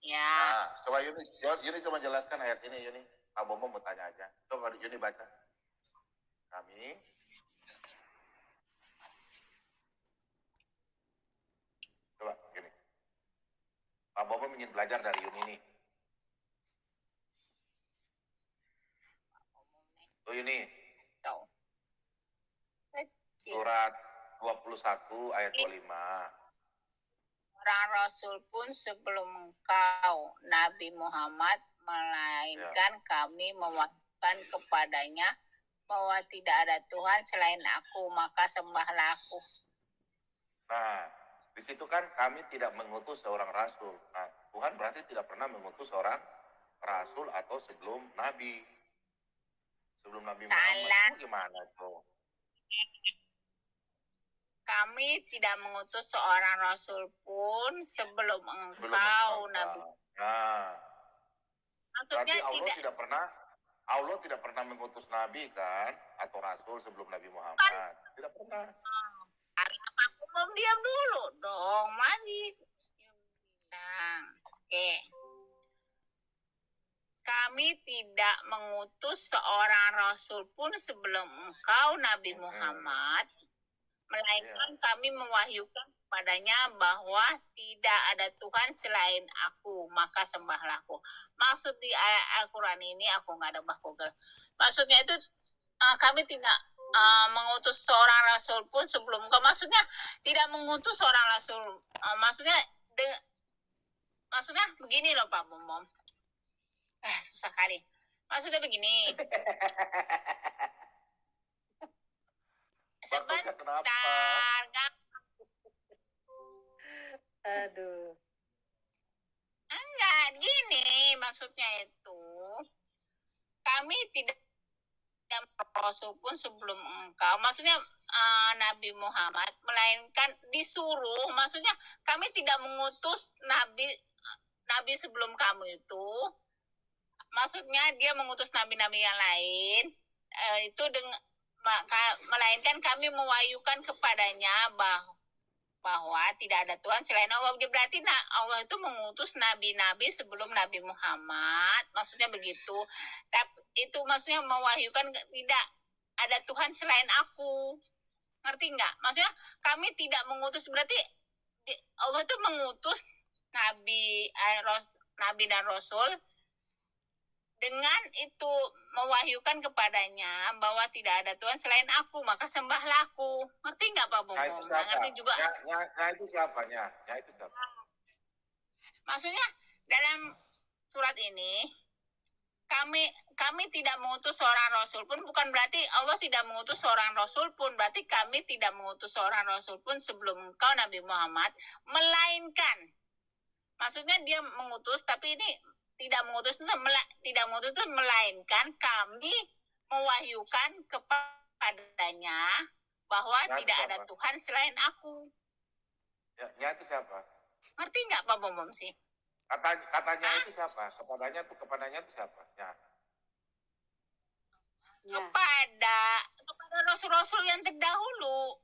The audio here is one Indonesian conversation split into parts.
Ya. Nah, coba Yuni coba jelaskan ayat ini, Yuni. Pak Bomo mau tanya aja. Coba Yuni baca. Kami. Coba gini. Pak Bomo ingin belajar dari Yuni nih. Tuh Yuni. Surat 21 ayat 25. Orang Rasul pun sebelum engkau, Nabi Muhammad, melainkan kami mewahyukan kepadanya bahwa tidak ada Tuhan selain aku, maka sembahlah aku. Nah, di situ kan kami tidak mengutus seorang rasul. Nah, Tuhan berarti tidak pernah mengutus seorang rasul atau sebelum Nabi. Sebelum Nabi Muhammad. Gimana tuh? Kami tidak mengutus seorang rasul pun sebelum engkau, Nabi. Nah, maksudnya Allah tidak pernah mengutus Nabi kan, atau rasul sebelum Nabi Muhammad. Tidak pernah. Belum, diam dulu dong, masih bilang. Oke. Kami tidak mengutus seorang rasul pun sebelum engkau, Nabi Muhammad, melainkan kami mewahyukan kepadanya bahwa tidak ada Tuhan selain aku, maka sembahlah aku. Maksud di ayat Al-Quran ini, aku nggak ada Google. Maksudnya itu kami tidak mengutus seorang rasul pun sebelum engkau. Maksudnya tidak mengutus seorang rasul. Maksudnya begini loh Pak Bumom. Susah kali. Maksudnya begini. Sebentar. Aduh. Enggak, gini maksudnya itu. Kami tidak rasul pun sebelum engkau. Maksudnya Nabi Muhammad, melainkan disuruh. Maksudnya kami tidak mengutus Nabi sebelum kamu itu. Maksudnya dia mengutus nabi-nabi yang lain. Itu dengan melainkan kami mewahyukan kepadanya bahwa tidak ada Tuhan selain Allah. Berarti Allah itu mengutus nabi-nabi sebelum Nabi Muhammad. Maksudnya begitu. Tapi itu maksudnya mewahyukan tidak ada Tuhan selain aku. Ngerti nggak? Maksudnya kami tidak mengutus, berarti Allah itu mengutus nabi dan rasul dengan itu mewahyukan kepadanya bahwa tidak ada Tuhan selain aku, maka sembahlah aku. Ngerti nggak Pak Bomo? Ngerti juga. Itu siapanya? Itu siapa? Maksudnya dalam surat ini kami tidak mengutus seorang rasul pun, bukan berarti Allah tidak mengutus seorang rasul pun, berarti kami tidak mengutus seorang rasul pun sebelum engkau Nabi Muhammad, melainkan. Maksudnya dia mengutus, tapi ini tidak mengutus itu melainkan kami mewahyukan kepadanya bahwa tidak ada Tuhan selain aku. Ya itu siapa? Ngerti nggak Pak Bom sih? Katanya itu siapa? Kepadanya itu siapa? Ya. Kepada rasul-rasul yang terdahulu,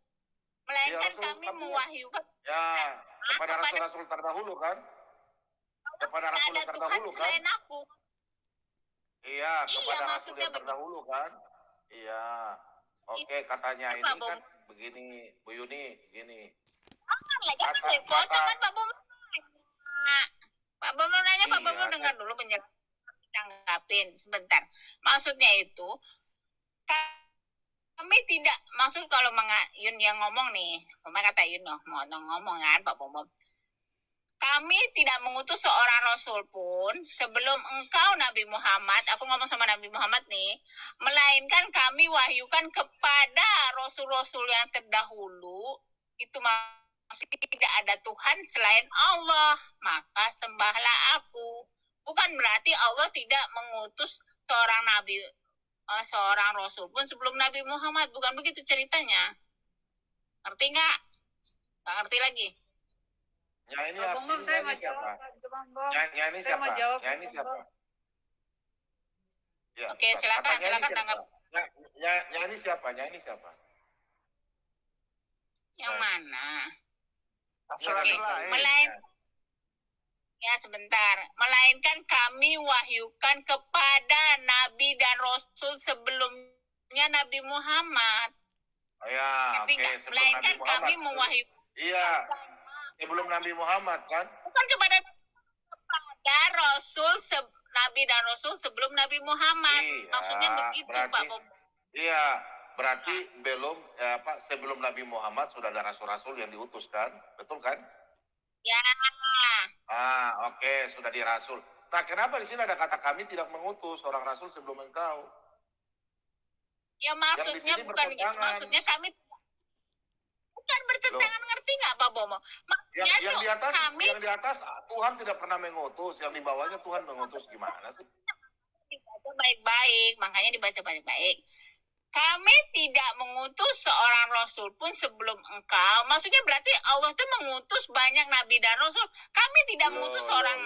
melainkan kami mewahyukan. Ya, kepada rasul-rasul terdahulu kan? Kepada rasul yang terdahulu kan? Selain aku. Iya, kepada rasul yang terdahulu kan? Iya. Oke, katanya ini kan begini, Bu Yuni, gini. Jangan dipotong kan Pak Bom. Pak Bom nanya, Pak Bom dengar dulu penjelasan, tanggapin sebentar. Maksudnya itu kami tidak, maksud kalau Yun yang ngomong nih, kata Yun mau ngomong kan Pak Bom. Kami tidak mengutus seorang rasul pun sebelum engkau Nabi Muhammad, aku ngomong sama Nabi Muhammad nih, melainkan kami wahyukan kepada rasul-rasul yang terdahulu, itu maksudnya tidak ada Tuhan selain Allah, maka sembahlah aku. Bukan berarti Allah tidak mengutus seorang nabi, seorang rasul pun sebelum Nabi Muhammad, bukan begitu ceritanya. Ngerti nggak? Nggak ngerti lagi. Yang ini saya mau jawab. Yang ini siapa? Yang ini siapa? Ya, oke, silakan tanggap. Yang ini siapa? Yang ini siapa? Yang mana? Rasul-rasul lain. Ya sebentar. Melainkan kami wahyukan kepada Nabi dan Rasul sebelumnya Nabi Muhammad. Oh, ya, Ngerti oke, nggak? sebelum Melainkan Nabi Muhammad. kami mewahyukan. Iya, sebelum Nabi Muhammad kan? Bukan kepada Rasul, Nabi dan Rasul sebelum Nabi Muhammad. Iya, Maksudnya begitu, berarti, Pak Bobo. Iya, berarti belum sebelum Nabi Muhammad sudah ada rasul-rasul yang diutus kan? Betul kan? Ya. Oke, sudah dirasul. Nah, kenapa di sini ada kata kami tidak mengutus orang rasul sebelum engkau? Ya maksudnya bukan gitu. Maksudnya kami bukan bertentangan. Ngerti nggak Pak Bomo? Yang di atas Tuhan tidak pernah mengutus, yang di bawahnya Tuhan mengutus, gimana sih? Dibaca baik-baik, makanya dibaca baik-baik. Kami tidak mengutus seorang rasul pun sebelum engkau. Maksudnya berarti Allah itu mengutus banyak nabi dan rasul. Kami tidak mengutus seorang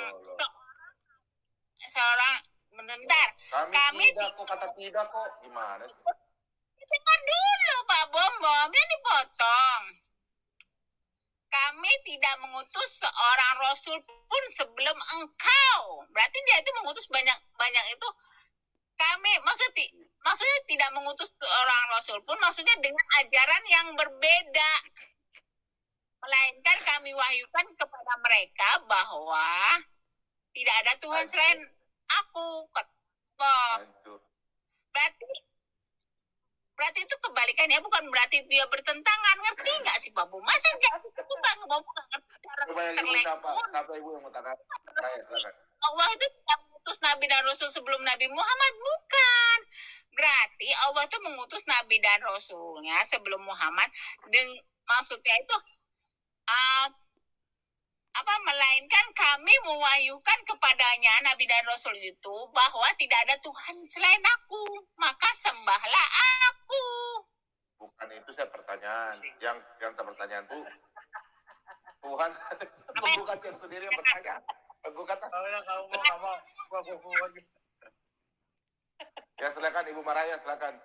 bentar. Kami tidak kok, kata tidak kok, gimana sih? Dengar dulu Pak Bom, yang dipotong. Kami tidak mengutus seorang rasul pun sebelum engkau. Berarti dia itu mengutus banyak itu. Kami maksudnya tidak mengutus seorang rasul pun, maksudnya dengan ajaran yang berbeda. Melainkan kami wahyukan kepada mereka bahwa tidak ada Tuhan selain aku. Berarti itu kebalikannya, bukan berarti dia bertentangan. Ngerti nggak sih Babu? Masa nggak ngerti secara terlekun? Siapa ibu yang mau tanya? Allah itu tidak mengutus Nabi dan Rasul sebelum Nabi Muhammad, bukan. Berarti Allah itu mengutus Nabi dan Rasulnya sebelum Muhammad. Dan maksudnya itu melainkan kami mewahyukan kepadanya Nabi dan Rasul itu bahwa tidak ada Tuhan selain aku, maka sembahlah aku. Bukan itu saya pertanyaan. Yang pertanyaan itu Tuhan bukan yang sendiri yang bertanya. Aku kata ya, silakan Ibu Maraya, silakan.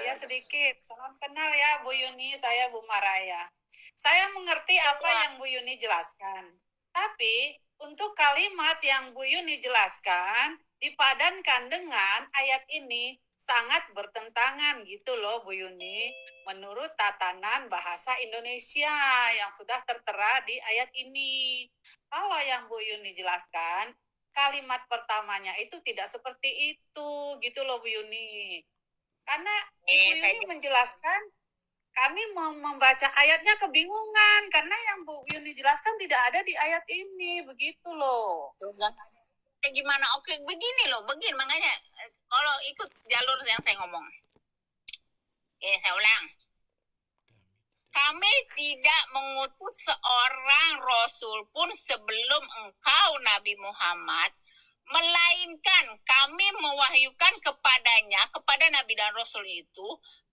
Ya sedikit. Salam kenal ya Bu Yuni, saya Bu Maraya. Saya mengerti apa yang Bu Yuni jelaskan. Tapi untuk kalimat yang Bu Yuni jelaskan dipadankan dengan ayat ini sangat bertentangan gitu loh Bu Yuni. Menurut tatanan bahasa Indonesia yang sudah tertera di ayat ini. Kalau yang Bu Yuni jelaskan, kalimat pertamanya itu tidak seperti itu gitu loh Bu Yuni. Karena Ibu Yuni menjelaskan, kami membaca ayatnya kebingungan karena yang Bu Yuni jelaskan tidak ada di ayat ini, begitu loh. Gimana? Oke, begini makanya kalau ikut jalur yang saya ngomong. Saya ulang. Kami tidak mengutus seorang rasul pun sebelum engkau Nabi Muhammad, melainkan kami mewahyukan kepadanya, kepada Nabi dan Rasul itu,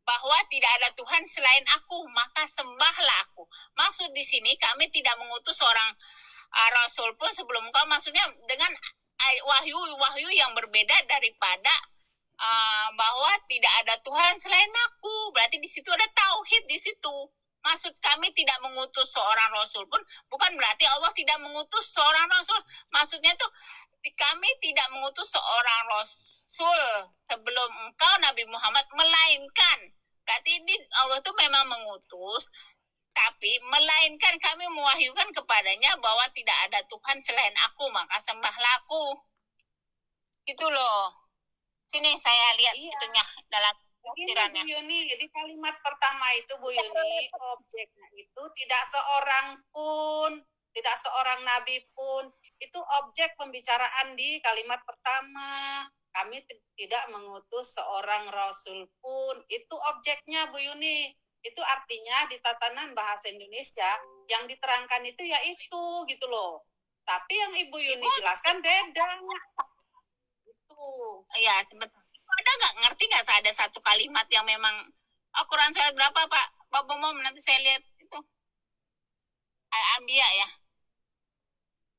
bahwa tidak ada Tuhan selain aku, maka sembahlah aku. Maksud di sini kami tidak mengutus seorang rasul pun sebelum engkau, maksudnya dengan wahyu yang berbeda daripada bahwa tidak ada Tuhan selain aku. Berarti di situ ada tauhid di situ. Maksud kami tidak mengutus seorang rasul pun bukan berarti Allah tidak mengutus seorang rasul. Maksudnya tuh kami tidak mengutus seorang rasul sebelum engkau Nabi Muhammad, melainkan berarti ini Allah tuh memang mengutus, tapi melainkan kami mewahyukan kepadanya bahwa tidak ada Tuhan selain aku, maka sembahlah aku. Gitu loh. Sini saya lihat itunya dalam tafsirannya. Bu Yuni, jadi kalimat pertama itu Bu Yuni, objeknya itu tidak seorang pun, tidak seorang nabi pun, itu objek pembicaraan di kalimat pertama. Kami tidak mengutus seorang rasul pun, itu objeknya Bu Yuni. Itu artinya di tatanan bahasa Indonesia yang diterangkan itu ya itu gitu loh. Tapi yang Ibu Yuni jelaskan beda. Itu. Iya, sebentar. Ada ngerti nggak ada satu kalimat yang memang Quran surat berapa Pak? Pak Bomom, nanti saya lihat itu. Al-Anbiya ya.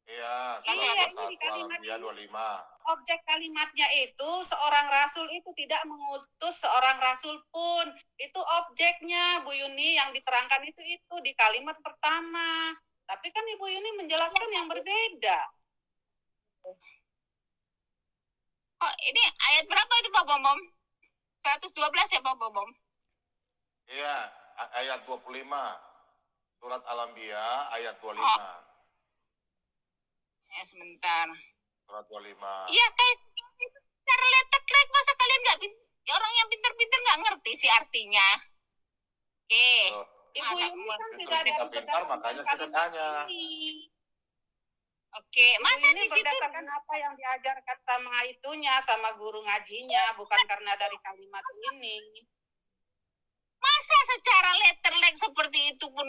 Iya, ini kalimat Al-Anbiya 25. Objek kalimatnya itu seorang rasul itu tidak mengutus seorang rasul pun. Itu objeknya Bu Yuni yang diterangkan itu di kalimat pertama. Tapi kan Ibu Yuni menjelaskan yang berbeda. Oh, ini ayat berapa itu Pak Bom? 112 ya Pak Bom? Iya, ayat 25. Surat Al-Anbiya ayat 25. Ya sebentar. Surat 25. Iya kayak cara letek masa kalian nggak orang yang pintar-pintar nggak ngerti sih artinya. Oke. Ibu Yuni kan tidak kita pintar makanya kita tanya. Oke, masa di situ berdasarkan apa yang diajarkan sama itunya, sama guru ngajinya, bukan karena dari kalimat ini. Masa secara letterlek seperti itu pun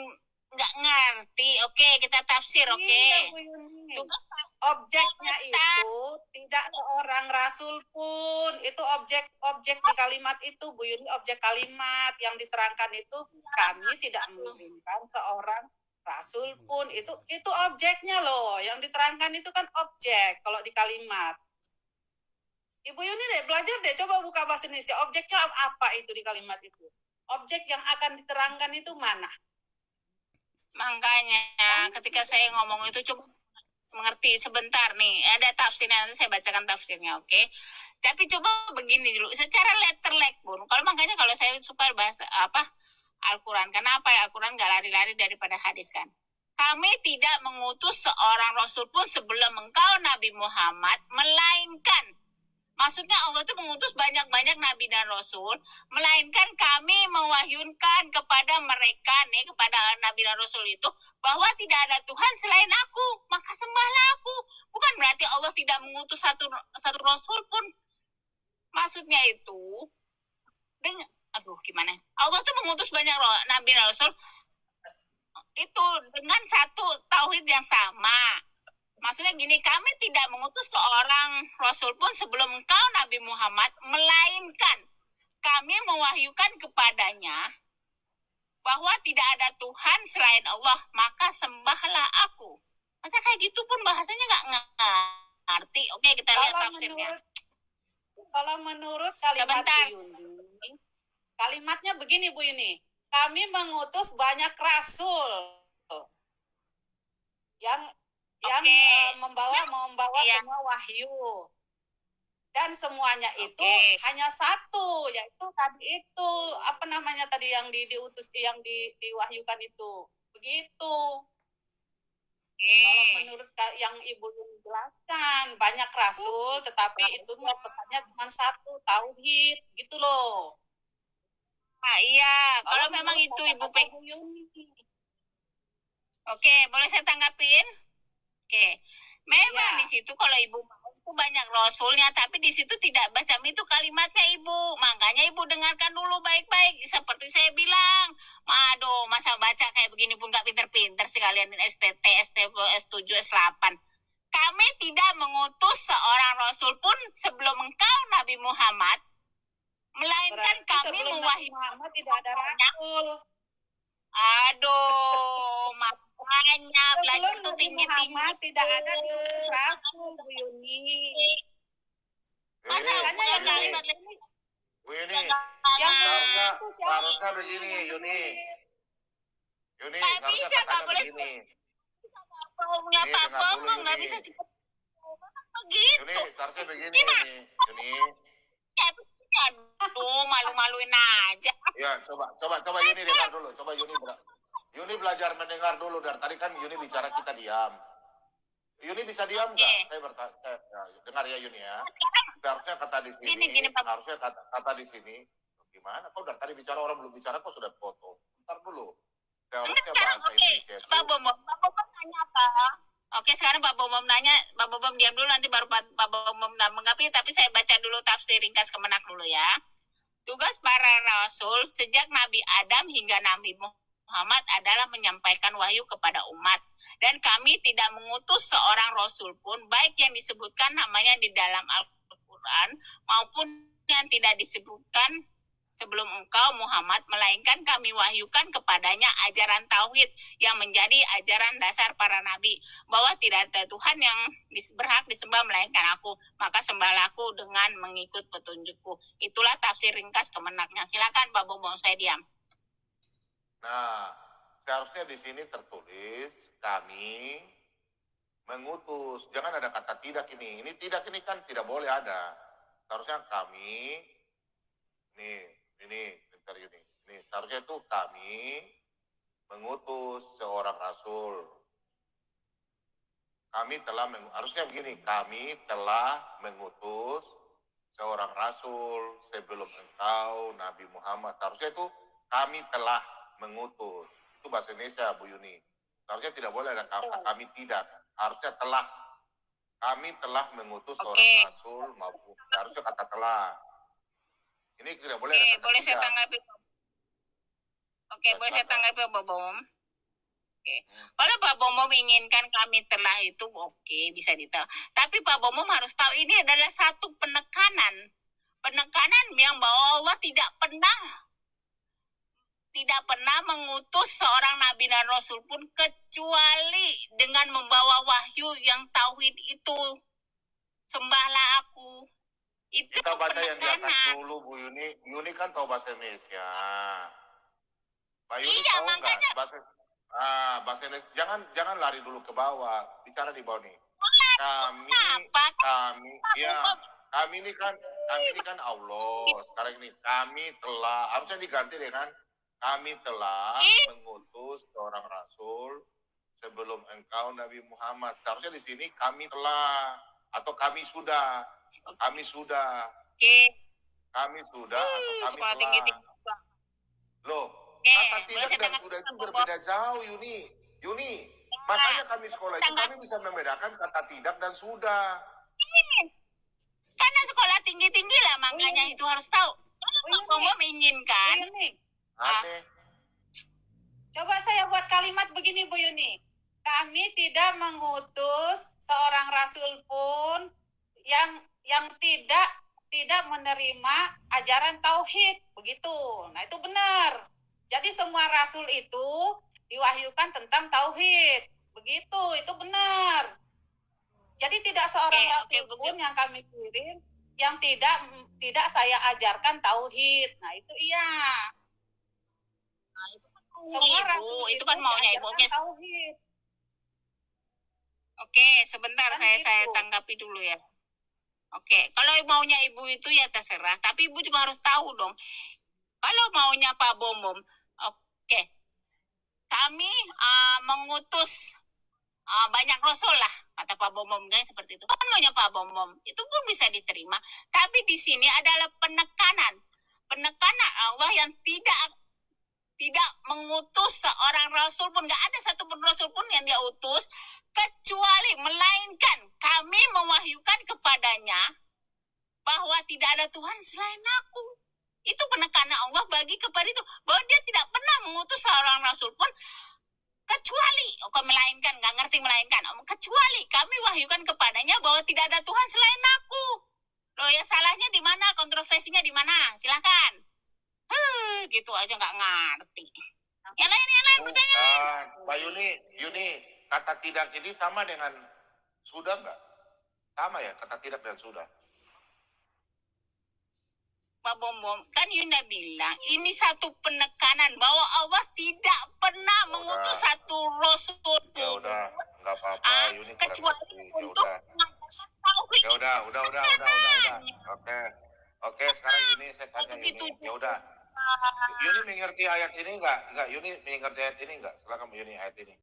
nggak ngerti? Oke, kita tafsir, oke. Iya, objeknya itu tidak seorang rasul pun, itu objek di kalimat itu, Bu Yuni, objek kalimat yang diterangkan itu kami tidak mengirimkan seorang rasul pun, itu objeknya loh, yang diterangkan itu kan objek kalau di kalimat. Ibu Yuni deh belajar deh, coba buka bahasa Indonesia, objeknya apa itu di kalimat itu? Objek yang akan diterangkan itu mana? Makanya ketika saya ngomong itu coba mengerti sebentar nih, ada tafsirnya, nanti saya bacakan tafsirnya, oke? Tapi coba begini dulu, secara letterlek pun, makanya kalau saya suka bahasa Al-Quran, kenapa ya Al-Quran nggak lari-lari daripada hadis kan? Kami tidak mengutus seorang rasul pun sebelum engkau Nabi Muhammad, melainkan maksudnya Allah itu mengutus banyak-banyak nabi dan rasul, melainkan kami mewahyukan kepada mereka nih, kepada nabi dan rasul itu, bahwa tidak ada Tuhan selain aku, maka sembahlah aku. Bukan berarti Allah tidak mengutus satu rasul pun. Maksudnya itu, gimana? Allah tuh mengutus banyak nabi dan rasul itu dengan satu tauhid yang sama. Maksudnya gini, kami tidak mengutus seorang rasul pun sebelum engkau Nabi Muhammad, melainkan kami mewahyukan kepadanya bahwa tidak ada Tuhan selain Allah, maka sembahlah aku. Masa kayak gitu pun bahasanya nggak ngerti. Oke, kita lihat tafsirnya. Kalau menurut kalimat Bu Yuni, kalimatnya begini Bu Yuni, kami mengutus banyak rasul yang membawa semua wahyu, dan semuanya itu hanya satu, yaitu tadi itu yang diutus, yang diwahyukan itu, begitu. Kalau menurut yang Ibu jelaskan banyak rasul, tetapi itu pesannya cuma satu, tauhid, gitu loh. Nah, iya, kalau memang itu Ibu Oke, boleh saya tanggapin? Oke, memang di situ kalau Ibu itu banyak rasulnya, tapi di situ tidak baca itu kalimatnya Ibu. Makanya Ibu dengarkan dulu baik-baik. Seperti saya bilang, masa baca kayak begini pun gak pinter-pinter sih kalian STT, S7, S8. Kami tidak mengutus seorang rasul pun sebelum engkau Nabi Muhammad, melainkan kami mewahyukan tidak ada rasul. Makanya belajar tuh tinggi-tinggi. Tidak ada diutus rasul, Bu Yuni. Masa yang kalimat ini? Bu Yuni, harusnya begini, Yuni. Yuni, harusnya katanya begini. Punya Pak Bom nggak bisa begitu. Yuni, harusnya begini, Yuni. Aduh, malu-maluin aja. Ya, coba Yuni dengar dulu. Coba Yuni belajar mendengar dulu. Dari tadi kan Yuni bicara, kita diam. Yuni bisa diam nggak? Saya bertanya. Dengar ya Yuni ya. Seharusnya kata di sini. Harusnya kata di sini. Gimana? Kau dari tadi bicara, orang belum bicara, kau sudah potong. Bentar dulu. Seharusnya bahasa Indonesia itu. Pak Bom nanya apa? Oke, sekarang Pak Bom nanya. Pak Bom diam dulu, nanti baru Pak Bom menganggapi. Tapi saya baca dulu tafsir ringkas Kemenak dulu ya. Tugas para rasul sejak Nabi Adam hingga Nabi Muhammad adalah menyampaikan wahyu kepada umat. Dan kami tidak mengutus seorang rasul pun, baik yang disebutkan namanya di dalam Al-Quran, maupun yang tidak disebutkan sebelum engkau Muhammad, melainkan kami wahyukan kepadanya ajaran tauhid yang menjadi ajaran dasar para nabi, bahwa tidak ada Tuhan yang berhak disembah melainkan aku, maka sembahlah aku dengan mengikut petunjukku. Itulah tafsir ringkas Kemenaknya. Silakan Pak Bom, saya diam. Nah, seharusnya di sini tertulis kami mengutus. Jangan ada kata tidak ini. Ini tidak ini kan tidak boleh ada. Seharusnya kami ini bentar ini. Ini seharusnya itu kami mengutus seorang rasul. Harusnya begini, kami telah mengutus seorang rasul sebelum engkau Nabi Muhammad. Seharusnya itu kami telah mengutus. Itu bahasa Indonesia, Bu Yuni. Seharusnya tidak boleh ada kata kami tidak. Harusnya telah. Kami telah mengutus seorang rasul maupun harusnya kata telah. Ini tidak boleh ada kata boleh tidak. saya tanggapi. Boleh saya tanggapi Pak Bom. Kalau Pak Bomom inginkan kami telah itu bisa ditahu. Tapi Pak Bomom harus tahu ini adalah satu penekanan yang bahwa Allah tidak pernah mengutus seorang nabi dan rasul pun kecuali dengan membawa wahyu yang tauhid itu. Sembahlah aku. Itu kita baca yang di atas penekanan. dulu, Bu Yuni. Yuni kan tahu bahasa Indonesia. Pak Yuni Iya, tahu makanya nggak bahasa Indonesia? Jangan lari dulu ke bawah. Bicara di bawah nih. Kami ini kan Allah. Sekarang ini kami telah, harusnya diganti deh kan? Kami telah mengutus seorang rasul sebelum engkau Nabi Muhammad. Seharusnya di sini kami telah atau kami sudah. Kami sudah. Kami sudah atau kami telah. Loh, kata tidak dan sudah itu berbeda jauh, Yuni. Makanya kami sekolah itu kami bisa membedakan kata tidak dan sudah. Karena sekolah tinggi-tinggi lah, makanya itu harus tahu. Kalau Pak Bomom inginkan. Aneh. Coba saya buat kalimat begini, Bu Yuni. Kami tidak mengutus seorang rasul pun yang tidak menerima ajaran tauhid, begitu. Nah, itu benar. Jadi semua rasul itu diwahyukan tentang tauhid. Begitu, itu benar. Jadi tidak seorang rasul pun yang kami kirim yang tidak saya ajarkan tauhid. Nah, itu iya. Nah, itu semua rasul itu kan maunya Ibu. Tauhid. Sebentar kan saya gitu. tanggapi dulu ya. Kalau maunya Ibu itu ya terserah, tapi Ibu juga harus tahu dong. Kalau maunya Pak Bomom, kami mengutus banyak rasul lah, kata Pak Bomom kan seperti itu. Kan maunya Pak Bomom, itu pun bisa diterima. Tapi di sini adalah penekanan Allah yang tidak mengutus seorang rasul pun, nggak ada satupun rasul pun yang dia utus, kecuali melainkan kami mewahyukan kepadanya bahwa tidak ada Tuhan selain aku. Itu penekanan Allah bagi kepada itu, bahwa dia tidak pernah mengutus seorang rasul pun kecuali, melainkan, nggak ngerti melainkan, kecuali kami wahyukan kepadanya bahwa tidak ada Tuhan selain aku. Loh ya, salahnya di mana, kontroversinya di mana? Silakan. Gitu aja nggak ngerti. Yang lain bertanya. Mbak Yuni, kata tidak ini sama dengan sudah nggak? Sama ya, kata tidak dan sudah. Pak Bomom, kan Yunda bilang ini satu penekanan bahwa Allah tidak pernah mengutus satu rasul pun. Ya udah, nggak apa-apa. Yuni kecuali untuk mengatakan tauhid. Ya udah. Oke, sekarang Yuni saya tanya Yuni. Ya udah. Yuni mengerti ayat ini enggak? Yuni mengerti ayat ini enggak? Silakan Yuni ayat ini.